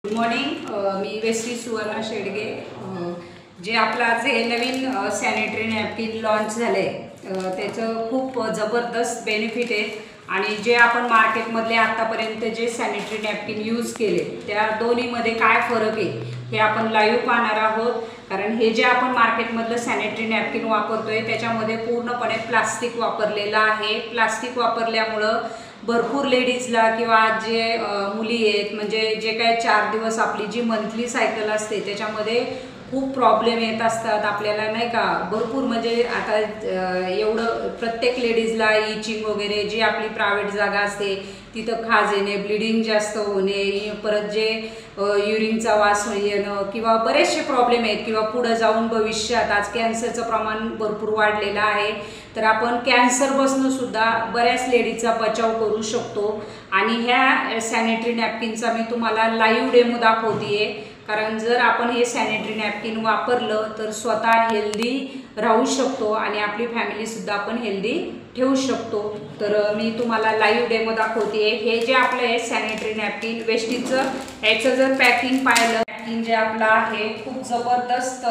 Good morning. मी वेस्टी सुवर्णा शेडगे. जे आपला जे नवीन सॅनिटरी नॅपकिन लॉन्च झाले त्याचं खूप जबरदस्त बेनिफिट आहे आणि जे आपण मार्केटमधले आतापर्यंत जे सॅनिटरी नॅपकिन यूज केले त्या दोन्हीमध्ये काय फरक आहे हे आपण लाईव्ह पाहणार आहोत. कारण हे जे आपण मार्केटमधलं सॅनिटरी नॅपकिन वापरतोय त्याच्यामध्ये पूर्णपणे प्लास्टिक वापरलेलं आहे. प्लास्टिक वापरल्यामुळं भरपूर लेडीजला किंवा जे मुली आहेत म्हणजे जे काय 4 दिवस आपली जी मंथली सायकल असते त्याच्यामध्ये खूप प्रॉब्लेम येत असतात आपल्याला, नाही का. भरपूर म्हणजे आता एवढं प्रत्येक लेडीजला इचिंग वगैरे, जी आपली प्रायव्हेट जागा असते तिथं खाज येणे, ब्लिडिंग जास्त होणे, परत जे युरिनचा वास येणं किंवा बरेचसे प्रॉब्लेम आहेत किंवा पुढं जाऊन भविष्यात आज कॅन्सरचं प्रमाण भरपूर वाढलेलं आहे. तर आपण कॅन्सरपासून सुद्धा बऱ्याच लेडीजचा बचाव करू शकतो आणि ह्या सॅनिटरी नॅपकिनचा मी तुम्हाला लाईव्ह डेमो दाखवते. कारण जर आपण हे सॅनिटरी नॅपकिन वापरलं तर स्वतः हेल्दी राहू शकतो आणि आपली फॅमिलीसुद्धा आपण हेल्दी ठेवू शकतो. तर मी तुम्हाला लाईव्ह डेमो दाखवते. हे जे आपलं आहे सॅनिटरी नॅपकिन वेस्टीचं, ह्याचं जर पॅकिंग पाहिलं, पॅकिंग जे आपलं आहे खूप जबरदस्त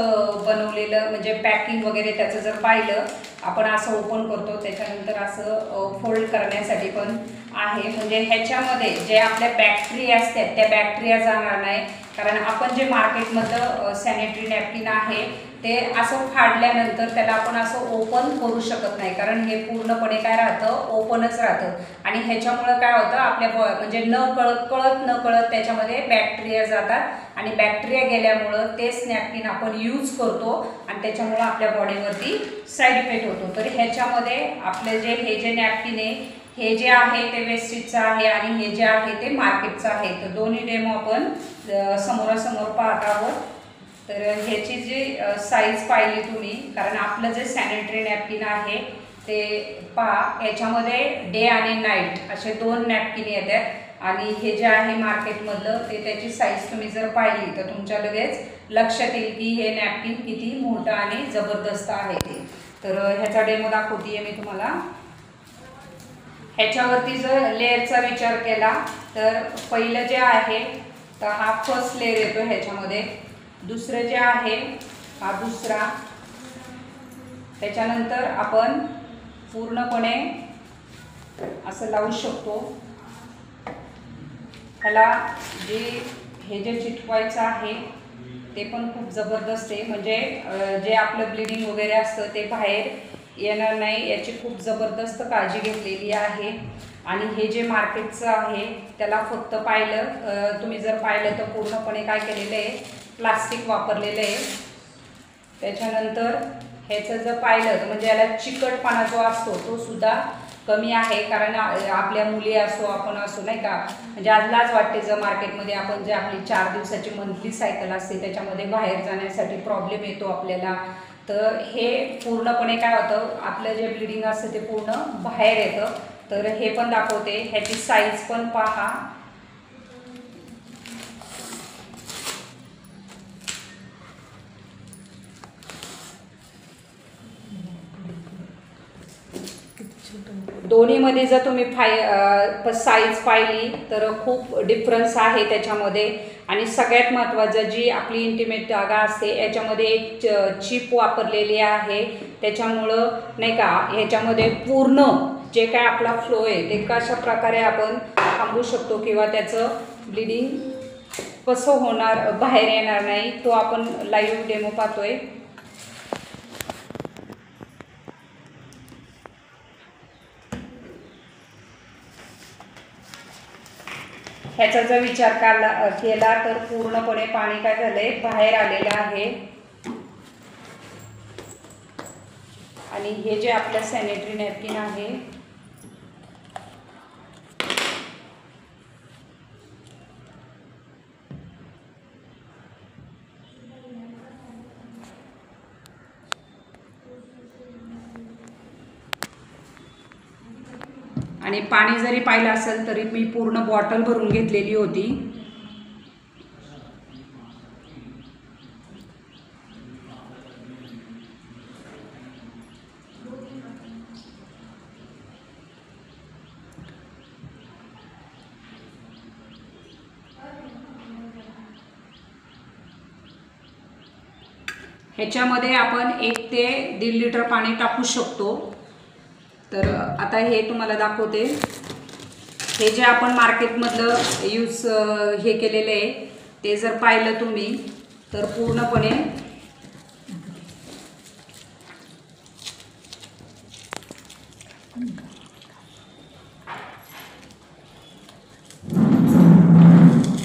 बनवलेलं, म्हणजे पॅकिंग वगैरे त्याचं जर पाहिलं आपण असं ओपन करतो त्याच्यानंतर असं फोल्ड करण्यासाठी पण आहे. म्हणजे ह्याच्यामध्ये जे आपल्या बॅक्टेरिया असतात त्या बॅक्टेरिया जाणार नाही. कारण आपण जे मार्केटमधलं सॅनिटरी नॅपकिन आहे ते असं फाडल्यानंतर त्याला आपण असं ओपन करू शकत नाही, कारण हे पूर्णपणे काय राहतं, ओपनच राहतं. आणि ह्याच्यामुळं काय होतं, आपल्या म्हणजे कळत न कळत त्याच्यामध्ये बॅक्टेरिया जातात आणि बॅक्टेरिया गेल्यामुळं तेच नॅपकिन आपण यूज करतो आणि त्याच्यामुळं आपल्या बॉडीवरती साईड इफेक्ट होतो. तर ह्याच्यामध्ये आपले हे जे नॅपकिन आहे हे जे आहे ते वेस्टीजचं आहे आणि हे जे आहे ते मार्केटचं आहे. तर दोन्ही डेमो आपण समोरासमोर पाहत आहोत. तर ह्याची जी साईज पाहिली तुम्ही, कारण आपलं जे सॅनिटरी नॅपकिन आहे ते पहा, याच्यामध्ये डे आणि नाईट असे 2 नॅपकिन येतात आणि हे जे आहे मार्केटमधलं ते त्याची साईज तुम्ही जर पाहिली तर तुमच्या लगेच लक्षात येईल की हे नॅपकिन किती मोठं आणि जबरदस्त आहे ते. तर ह्याचा डेमो दाखवते मी तुम्हाला. ह्याच्यावरती जर लेअरचा विचार केला तर पहिलं जे आहे तर हा फर्स्ट लेअर येतो ह्याच्यामध्ये, दुसरं जे आहे हा दुसरा, त्याच्यानंतर आपण पूर्णपणे असं लावू शकतो. ह्याला हे जे चिटकवायचं आहे ते पण खूप जबरदस्त आहे. म्हणजे जे आपलं ब्लिडिंग वगैरे असतं ते बाहेर येणार नाही याची खूप जबरदस्त काळजी घेतलेली आहे. आणि हे जे मार्केटचं आहे त्याला फक्त पाहिलं तुम्ही जर पाहिलं तर पूर्णपणे काय केलेलं आहे, प्लास्टिक वापरलेलं आहे. त्याच्यानंतर ह्याचं जर पाहिलं तर म्हणजे याला चिकटपणा जो असतो तो सुद्धा कमी आहे. कारण आपल्या मुली असो आपण असो, नाही का, म्हणजे आज लाज वाटते जर मार्केटमध्ये आपण जे आपली 4 दिवसाची मंथली सायकल असते त्याच्यामध्ये बाहेर जाण्यासाठी प्रॉब्लेम येतो आपल्याला. तर हे पूर्णपणे काय होतं, आपलं जे ब्लिडिंग असतं ते पूर्ण बाहेर येतं. तर हे पण दाखवते. ह्याची साईज पण पहा. दोन्हीमध्ये जर तुम्ही साईज पाहिली तर खूप डिफरन्स आहे त्याच्यामध्ये. आणि सगळ्यात महत्त्वाचं, जी आपली इंटिमेट जागा असते याच्यामध्ये एक चिप वापरलेली आहे. त्याच्यामुळं नाही का ह्याच्यामध्ये पूर्ण जे काय आपला फ्लो आहे ते कशा प्रकारे आपण थांबवू शकतो किंवा त्याचं ब्लिडिंग कसं होणार, बाहेर येणार नाही, तो आपण लाईव्ह डेमो पाहतोय. ह्याचा जर विचार केला तर पूर्णपणे पाणी काय झालंय, बाहेर आलेलं आहे. आणि हे जे आपलं सॅनिटरी नॅपकिन आहे आणि पाणी जरी पाहिलं असेल तरी मी पूर्ण बॉटल भरून घेतलेली होती. ह्याच्यामध्ये आपण 1 ते 1.5 लिटर पाणी टाकू शकतो। तर आता हे तुम्हाला दाखवते। हे जे आपण मार्केटमधलं हे केलेलं आहे ते जर पाहिलं तुम्ही तर पूर्णपणे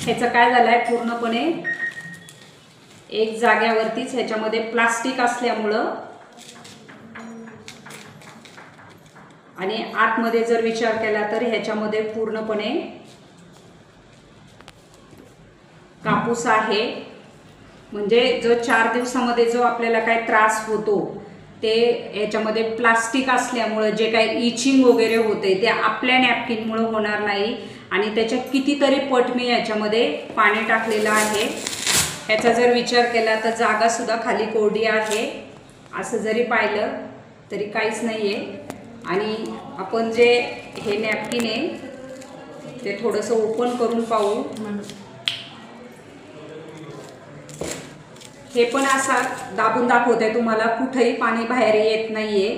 ह्याचं काय झालंय, पूर्णपणे एक जाग्यावरतीच ह्याच्यामध्ये प्लास्टिक असल्यामुळं आणि आतमध्ये जर विचार केला तर ह्याच्यामध्ये पूर्णपणे कापूस आहे। म्हणजे जो 4 दिवसामध्ये जो आपल्याला काय त्रास होतो ते ह्याच्यामध्ये प्लास्टिक असल्यामुळे जे काही इचिंग वगैरे होते ते आपल्या नॅपकिनमुळे होणार नाही। आणि त्याच्या कितीतरी पट मी याच्यामध्ये पाणी टाकलेलं आहे। ह्याचा जर विचार केला तर जागा सुद्धा खाली कोरडी आहे। असं जरी पाहिलं तरी काहीच नाही आहे। आणि आपण जे हे नॅपकिन आहे ते थोडंसं ओपन करून पाहू। हे पण असा दाबून दाखवते तुम्हाला, कुठेही पाणी बाहेर येत नाहीये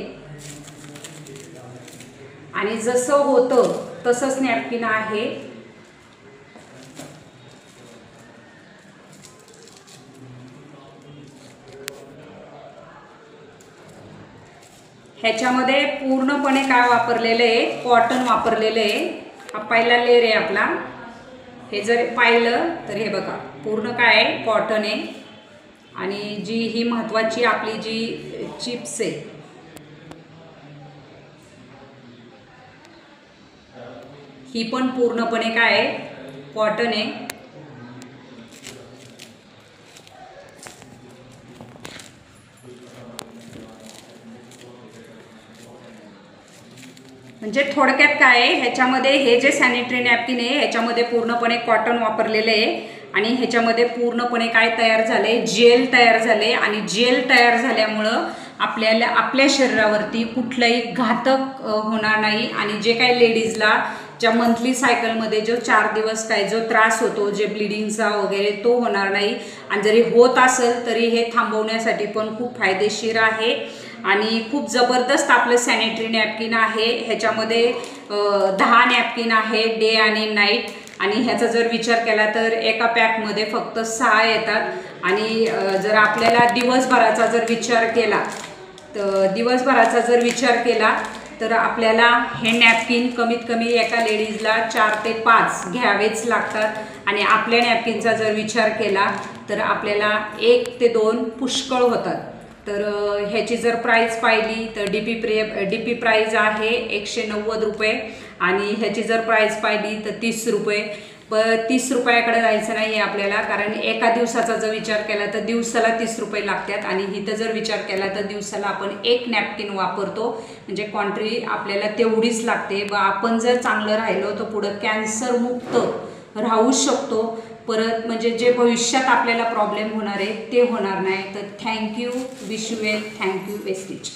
आणि जसं होतं तसंच नॅपकिन आहे। ह्याच्यामध्ये पूर्णपणे काय वापरलेलं आहे, कॉटन वापरलेलं आहे। हा पहिला लेयर आहे आपला। हे जर पाहिलं तर हे बघा पूर्ण काय आहे, कॉटन आहे। आणि जी ही महत्त्वाची आपली जी चिप्स आहे ही पण पूर्णपणे काय आहे, कॉटन आहे। म्हणजे थोडक्यात काय आहे, ह्याच्यामध्ये हे जे सॅनिटरी नॅपकिन आहे ह्याच्यामध्ये पूर्णपणे कॉटन वापरलेलं आहे आणि ह्याच्यामध्ये पूर्णपणे काय तयार झाले, जेल तयार झाले। आणि जेल तयार झाल्यामुळं आपल्याला आपल्या शरीरावरती कुठलाही घातक होणार नाही। आणि जे काही लेडीजला ज्या मंथली सायकलमध्ये जो 4 दिवस काय जो त्रास होतो, जे ब्लिडिंगचा वगैरे, तो होणार नाही। आणि जरी होत असेल तरी हे थांबवण्यासाठी पण खूप फायदेशीर आहे। आणि खूप जबरदस्त आपलं सॅनिटरी नॅपकिन आहे। ह्याच्यामध्ये 10 नॅपकिन आहे, डे आणि नाईट। आणि ह्याचा जर विचार केला तर एका पॅकमध्ये फक्त 6 येतात। आणि जर आपल्याला दिवसभराचा जर विचार केला तर आपल्याला हे नॅपकिन कमीत कमी एका लेडीजला 4 ते 5 घ्यावेच लागतात। आणि आपल्या नॅपकिनचा जर विचार केला तर आपल्याला 1 ते 2 पुष्कळ होतात। तर ह्याची जर प्राइस पाहिली तर डीपी प्राइस आहे 190 रुपये आणि ह्याची जर प्राइस पाहिली तर 30 रुपये। पण 30 रुपयाकडे जायचं नाही आहे आपल्याला, कारण एका दिवसाचा जर विचार केला तर दिवसाला 30 रुपये लागतात। आणि इथं जर विचार केला तर दिवसाला आपण 1 नॅपकिन वापरतो, म्हणजे क्वांटिटी आपल्याला तेवढीच लागते। व आपण जर चांगलं राहिलो तर पुढं कॅन्सरमुक्त राहू शकतो। परत म्हणजे जे भविष्यात आपल्याला प्रॉब्लेम होणार आहे ते होणार नाही। तर thank you, wish you well, thank you Vestige.